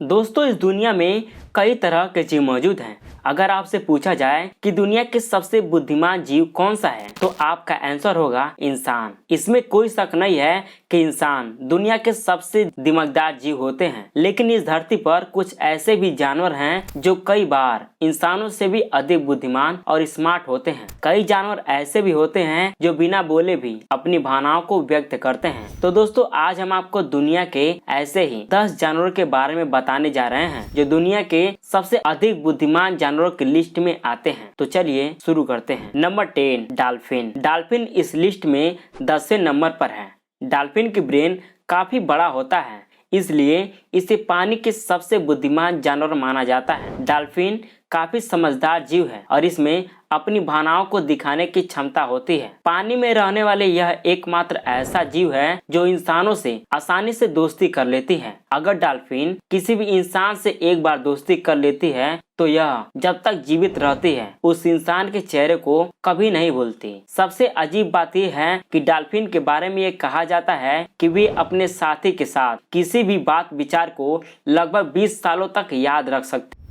दोस्तों, इस दुनिया में कई तरह के जीव मौजूद हैं। अगर आपसे पूछा जाए कि दुनिया के सबसे बुद्धिमान जीव कौन सा है, तो आपका आंसर होगा इंसान। इसमें कोई शक नहीं है कि इंसान दुनिया के सबसे दिमागदार जीव होते हैं। लेकिन इस धरती पर कुछ ऐसे भी जानवर हैं जो कई बार इंसानों से भी अधिक बुद्धिमान और स्मार्ट होते हैं। कई जानवर ऐसे भी होते हैं जो बिना बोले भी अपनी भावनाओं को व्यक्त करते हैं। तो दोस्तों, आज हम आपको दुनिया के ऐसे ही 10 जानवरों के बारे में बताने जा रहे हैं जो दुनिया के सबसे अधिक बुद्धिमान जानवरों की लिस्ट में आते हैं। तो चलिए शुरू करते हैं। Number 10, dolphin. डॉल्फिन इस लिस्ट में 10वें नंबर पर है। डॉल्फिन की ब्रेन काफी बड़ा होता है, इसलिए इसे पानी के सबसे बुद्धिमान जानवर माना जाता है। डॉल्फिन काफी समझदार जीव है और इसमें अपनी भावनाओं को दिखाने की क्षमता होती है। पानी में रहने वाले यह एकमात्र ऐसा जीव है जो इंसानों से आसानी से दोस्ती कर लेती है। अगर डॉल्फिन किसी भी इंसान से एक बार दोस्ती कर लेती है तो यह जब तक जीवित रहती है उस इंसान के चेहरे को कभी नहीं भूलती। सबसे अजीब बात यह है कि डॉल्फिन के बारे में ये कहा जाता है कि वे अपने साथी के साथ किसी भी बात विचार को लगभग 20 सालों तक याद रख सकते।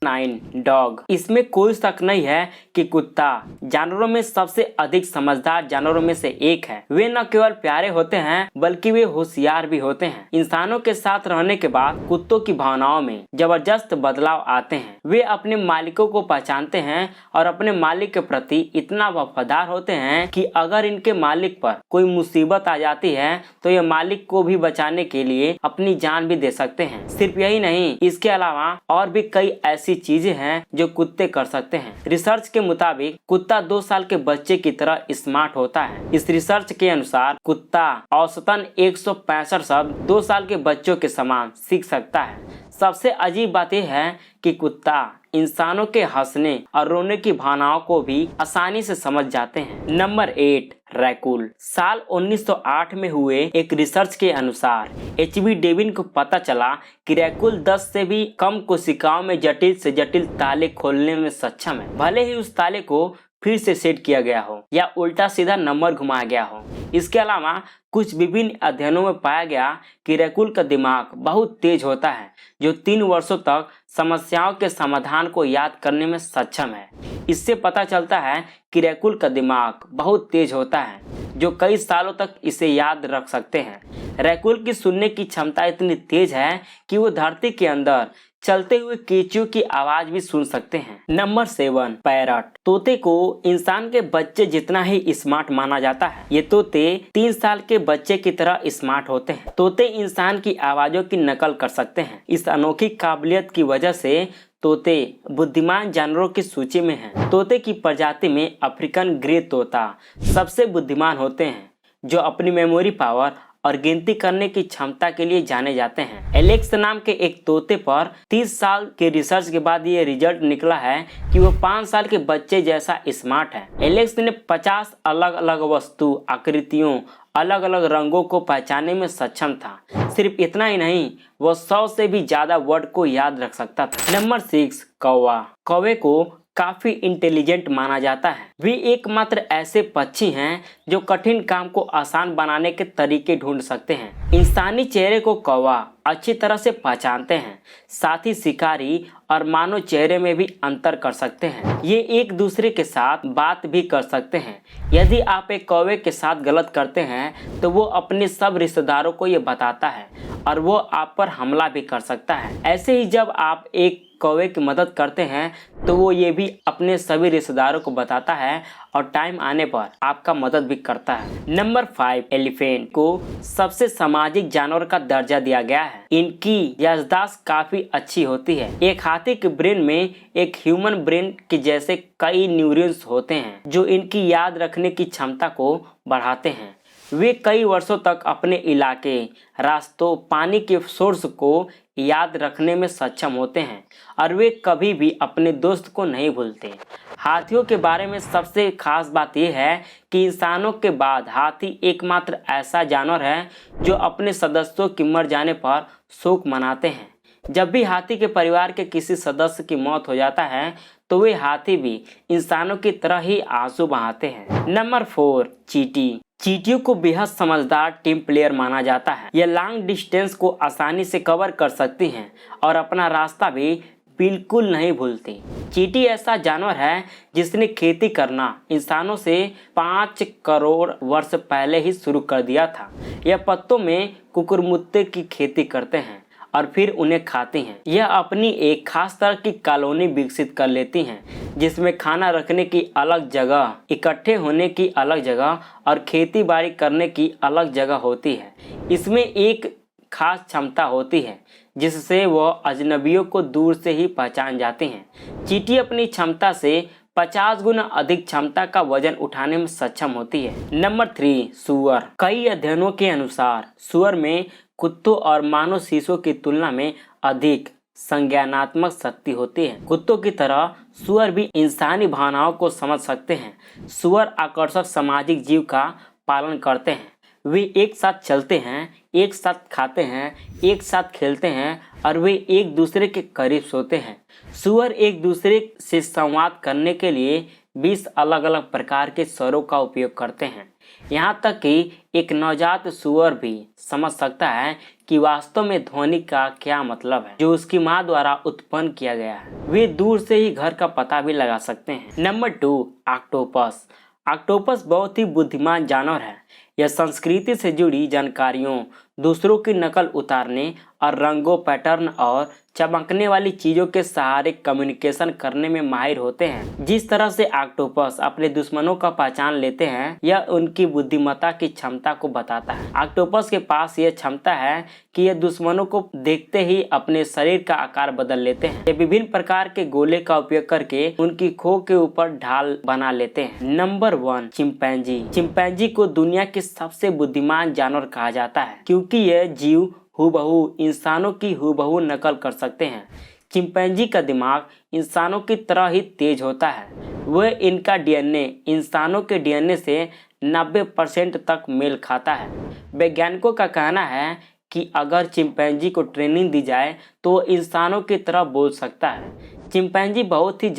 9, डॉग। इसमें कोई शक नहीं है कि कुत्ता जानवरों में सबसे अधिक समझदार जानवरों में से एक है। वे न केवल प्यारे होते हैं बल्कि वे होशियार भी होते हैं। इंसानों के साथ रहने के बाद कुत्तों की भावनाओं में जबरदस्त बदलाव आते हैं। वे अपने मालिकों को पहचानते हैं और अपने मालिक के प्रति इतना वफादार होते हैं कि अगर इनके मालिक पर कोई मुसीबत आ जाती है तो ये मालिक को भी बचाने के लिए अपनी जान भी दे सकते हैं। सिर्फ यही नहीं, इसके अलावा और भी कई ऐसी चीजें हैं जो कुत्ते कर सकते हैं। रिसर्च के मुताबिक कुत्ता 2 साल के बच्चे की तरह स्मार्ट होता है। इस रिसर्च के अनुसार कुत्ता औसतन 165 शब्द 2 साल के बच्चों के समान सीख सकता है। सबसे अजीब बात यह है कि कुत्ता इंसानों के हंसने और रोने की भावनाओं को भी आसानी से समझ जाते हैं। Number 8, raccoon. साल 1908 में हुए एक रिसर्च के अनुसार एचबी डेविन को पता चला कि रैकून 10 से भी कम कोशिकाओं में जटिल से जटिल ताले खोलने में सक्षम है, भले ही उस ताले को फिर से सेट किया गया हो या उल्टा सीधा नंबर घुमाया गया हो। इसके अलावा कुछ विभिन्न अध्ययनों में पाया गया कि रैकून का दिमाग बहुत तेज होता है जो 3 वर्षों तक समस्याओं के समाधान को याद करने में सक्षम है। इससे पता चलता है कि रैकून का दिमाग बहुत तेज होता है जो कई सालों तक इसे याद रख सकते हैं। रैकून की सुनने की क्षमता इतनी तेज है कि वो धरती के अंदर चलते हुए कीचुओं की आवाज भी सुन सकते हैं। Number 7, parrot. तोते को इंसान के बच्चे जितना ही स्मार्ट माना जाता है। ये तोते 3 साल के बच्चे की तरह स्मार्ट होते हैं। तोते इंसान की आवाजों की नकल कर सकते हैं। इस अनोखी काबिलियत की वजह से तोते बुद्धिमान जानवरों की सूची में हैं। तोते की प्रजाति में अफ्रीकन ग्रे तोता सबसे बुद्धिमान होते हैं, जो अपनी मेमोरी पावर और गिनती करने की क्षमता के लिए जाने जाते हैं। एलेक्स नाम के एक तोते पर 30 साल के रिसर्च के बाद ये रिजल्ट निकला है कि वो 5 साल के बच्चे जैसा स्मार्ट है। एलेक्स ने 50 अलग अलग वस्तु आकृतियों अलग अलग रंगों को पहचानने में सक्षम था। सिर्फ इतना ही नहीं, वो 100 से भी ज्यादा वर्ड को याद रख सकता था। नंबर 6, कौवा। कौवे को काफी इंटेलिजेंट माना जाता है। वे एकमात्र ऐसे पक्षी हैं जो कठिन काम को आसान बनाने के तरीके ढूंढ सकते हैं। इंसानी चेहरे को कौवा अच्छी तरह से पहचानते हैं, साथ ही शिकारी और मानव चेहरे में भी अंतर कर सकते हैं। ये एक दूसरे के साथ बात भी कर सकते हैं। यदि आप एक कौवे के साथ गलत करते हैं तो वो अपने सब रिश्तेदारों को ये बताता है और वो आप पर हमला भी कर सकता है। ऐसे ही जब आप एक कौवे की मदद करते हैं तो वो ये भी अपने सभी रिश्तेदारों को बताता है और टाइम आने पर आपका मदद भी करता है। नंबर 5, एलिफेंट को सबसे सामाजिक जानवर का दर्जा दिया गया है। इनकी याददाश्त काफी अच्छी होती है। एक हाथी के ब्रेन में एक ह्यूमन ब्रेन के जैसे कई न्यूरॉन्स होते हैं जो इनकी याद रखने की क्षमता को बढ़ाते हैं। वे कई वर्षों तक अपने इलाके, रास्तों, पानी के सोर्स को याद रखने में सक्षम होते हैं और वे कभी भी अपने दोस्त को नहीं भूलते। हाथियों के बारे में सबसे खास बात यह है कि इंसानों के बाद हाथी एकमात्र ऐसा जानवर है जो अपने सदस्यों के मर जाने पर शोक मनाते हैं। जब भी हाथी के परिवार के किसी सदस्य की मौत हो जाता है तो वे हाथी भी इंसानों की तरह ही आंसू बहाते हैं। नंबर 4, चींटी। चींटियों को बेहद समझदार टीम प्लेयर माना जाता है। यह लॉन्ग डिस्टेंस को आसानी से कवर कर सकती हैं और अपना रास्ता भी बिल्कुल नहीं भूलती। चींटी ऐसा जानवर है जिसने खेती करना इंसानों से 5 करोड़ वर्ष पहले ही शुरू कर दिया था। यह पत्तों में कुकुरमुत्ते की खेती करते हैं और फिर उन्हें खाती हैं। यह अपनी एक खास तरह की कॉलोनी विकसित कर लेती हैं जिसमें खाना रखने की अलग जगह, इकट्ठे होने की अलग जगह और खेती बाड़ी करने की अलग जगह होती है। इसमें एक खास क्षमता होती है जिससे वह अजनबियों को दूर से ही पहचान जाते हैं। चींटी अपनी क्षमता से 50 गुना अधिक क्षमता का वजन उठाने में सक्षम होती है। नंबर 3, सुअर। कई अध्ययनों के अनुसार सुअर में कुत्तों और मानव शीशों की तुलना में अधिक संज्ञानात्मक शक्ति होती है। कुत्तों की तरह सुअर भी इंसानी भावनाओं को समझ सकते हैं। सुअर आकर्षक सामाजिक जीव का पालन करते हैं। वे एक साथ चलते हैं, एक साथ खाते हैं, एक साथ खेलते हैं और वे एक दूसरे के करीब सोते हैं। सुअर एक दूसरे से संवाद करने के लिए 20 अलग अलग प्रकार के स्वरों का उपयोग करते हैं। यहाँ तक कि एक नवजात सुअर भी समझ सकता है कि वास्तव में ध्वनि का क्या मतलब है जो उसकी माँ द्वारा उत्पन्न किया गया है। वे दूर से ही घर का पता भी लगा सकते हैं। Number 2, octopus. ऑक्टोपस बहुत ही बुद्धिमान जानवर है। यह संस्कृति से जुड़ी जानकारियों, दूसरों की नकल उतारने और रंगों, पैटर्न और चमकने वाली चीज़ों के सहारे कम्युनिकेशन करने में माहिर होते हैं। जिस तरह से ऑक्टोपस अपने दुश्मनों का पहचान लेते हैं, यह उनकी बुद्धिमत्ता की क्षमता को बताता है। ऑक्टोपस के पास यह क्षमता है कि यह दुश्मनों को देखते ही अपने शरीर का आकार बदल लेते हैं। ये विभिन्न प्रकार के गोले का उपयोग करके उनकी खोह के ऊपर ढाल बना लेते हैं। Number 1, chimpanzee. चिंपैंजी को दुनिया के सबसे बुद्धिमान जानवर कहा जाता है क्योंकि यह जीव हूबहू इंसानों की हूबहू नकल कर सकते हैं। चिंपैंजी का दिमाग इंसानों की तरह ही तेज होता है। वह इनका डीएनए इंसानों के डीएनए से 90% तक मेल खाता है। वैज्ञानिकों का कहना है कि अगर चिंपैंजी को ट्रेनिंग दी जाए तो इंसानों की तरह बोल सकता है। चिंपैंजी बहुत ही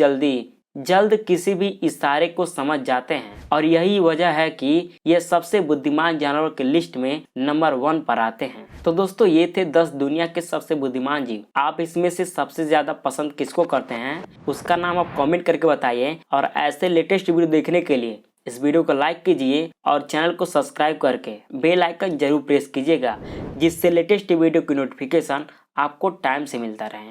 जल्द किसी भी इशारे को समझ जाते हैं और यही वजह है कि ये सबसे बुद्धिमान जानवरों की लिस्ट में नंबर 1 पर आते हैं। तो दोस्तों, ये थे 10 दुनिया के सबसे बुद्धिमान जीव। आप इसमें से सबसे ज्यादा पसंद किसको करते हैं उसका नाम आप कमेंट करके बताइए और ऐसे लेटेस्ट वीडियो देखने के लिए इस वीडियो को लाइक कीजिए और चैनल को सब्सक्राइब करके बेल आइकन जरूर प्रेस कीजिएगा जिससे लेटेस्ट वीडियो की नोटिफिकेशन आपको टाइम से मिलता रहे।